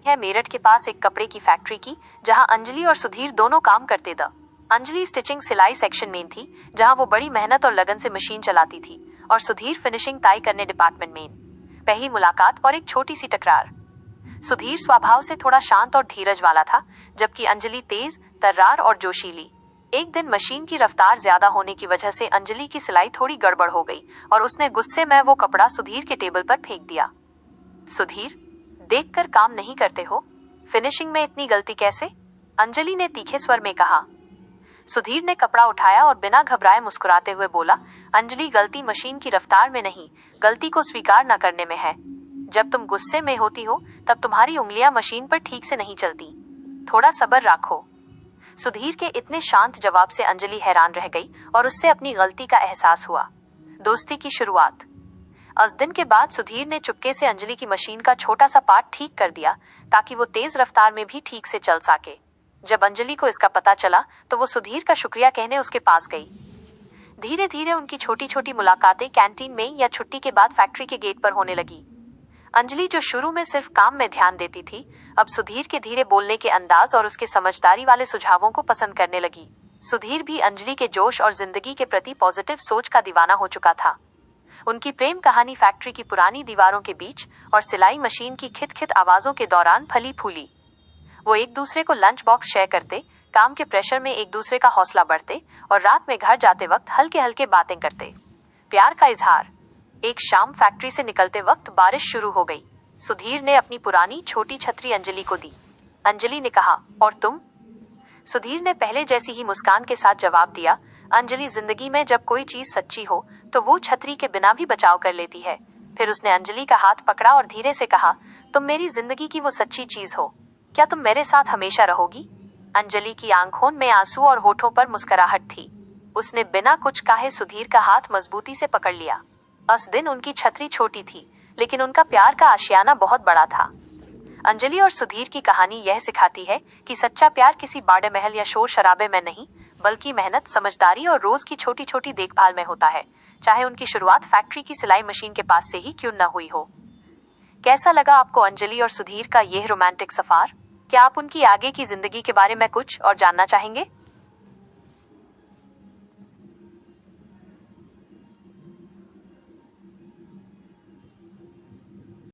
है मेरठ के पास एक कपड़े की फैक्ट्री की, जहां अंजलि और सुधीर दोनों काम करते थे। अंजलि स्टिचिंग सिलाई सेक्शन में थी, जहां वो बड़ी मेहनत और लगन से मशीन चलाती थी, और सुधीर फिनिशिंग टाई करने डिपार्टमेंट में। पहली मुलाकात और एक छोटी सी टकरार। सुधीर स्वभाव से थोड़ा शांत और धीरज वाला था, जबकि अंजलि तेज, तर्रार और जोशीली। एक दिन मशीन की रफ्तार ज्यादा होने की वजह से अंजलि की सिलाई थोड़ी गड़बड़ हो गई और उसने गुस्से में वो कपड़ा सुधीर के टेबल पर फेंक दिया। सुधीर, देखकर काम नहीं करते हो? फिनिशिंग में इतनी गलती कैसे? अंजलि ने तीखे स्वर में कहा। सुधीर ने कपड़ा उठाया और बिना घबराए मुस्कुराते हुए बोला, अंजलि, गलती मशीन की रफ्तार में नहीं, गलती को स्वीकार न करने में है। जब तुम गुस्से में होती हो तब तुम्हारी उंगलियां मशीन पर ठीक से नहीं चलती। थोड़ा सब्र रखो। सुधीर के इतने शांत जवाब से अंजलि हैरान रह गई और उससे अपनी गलती का एहसास हुआ। दोस्ती की शुरुआत। उस दिन के बाद सुधीर ने चुपके से अंजलि की मशीन का छोटा सा पार्ट ठीक कर दिया, ताकि वो तेज रफ्तार में भी ठीक से चल सके। जब अंजलि को इसका पता चला तो वो सुधीर का शुक्रिया कहने उसके पास गई। धीरे धीरे उनकी छोटी छोटी मुलाकातें कैंटीन में या छुट्टी के बाद फैक्ट्री के गेट पर होने लगी। अंजलि, जो शुरू में सिर्फ काम में ध्यान देती थी, अब सुधीर के धीरे बोलने के अंदाज और उसके समझदारी वाले सुझावों को पसंद करने लगी। सुधीर भी अंजलि के जोश और जिंदगी के प्रति पॉजिटिव सोच का दीवाना हो चुका था। उनकी प्रेम कहानी फैक्ट्री की पुरानी दीवारों के बीच और सिलाई मशीन की खित-खित आवाजों के दौरान फली फूली। वो एक दूसरे को लंच बॉक्स शेयर करते, काम के प्रेशर में एक दूसरे का हौसला बढ़ते और रात में घर जाते वक्त हल्के हल्के बातें करते। प्यार का इजहार। एक शाम फैक्ट्री से निकलते वक्त बारिश शुरू हो गई। सुधीर ने अपनी पुरानी छोटी छतरी अंजलि को दी। अंजलि ने कहा, और तुम? सुधीर ने पहले जैसी ही मुस्कान के साथ जवाब दिया, अंजलि, जिंदगी में जब कोई चीज सच्ची हो तो वो छतरी के बिना भी बचाव कर लेती है। फिर उसने अंजलि का हाथ पकड़ा और धीरे से कहा, तुम मेरी जिंदगी की वो सच्ची चीज हो। क्या तुम मेरे साथ हमेशा रहोगी? अंजलि की आंखों में आंसू और होठों पर मुस्कुराहट थी। उसने बिना कुछ कहे सुधीर का हाथ मजबूती से पकड़ लिया। उस दिन उनकी छतरी छोटी थी, लेकिन उनका प्यार का आशियाना बहुत बड़ा था। अंजलि और सुधीर की कहानी यह सिखाती है कि सच्चा प्यार किसी बड़े महल या शोर शराबे में नहीं, बल्कि मेहनत, समझदारी और रोज की छोटी छोटी देखभाल में होता है, चाहे उनकी शुरुआत फैक्ट्री की सिलाई मशीन के पास से ही क्यों न हुई हो। कैसा लगा आपको अंजलि और सुधीर का यह रोमांटिक सफर? क्या आप उनकी आगे की जिंदगी के बारे में कुछ और जानना चाहेंगे?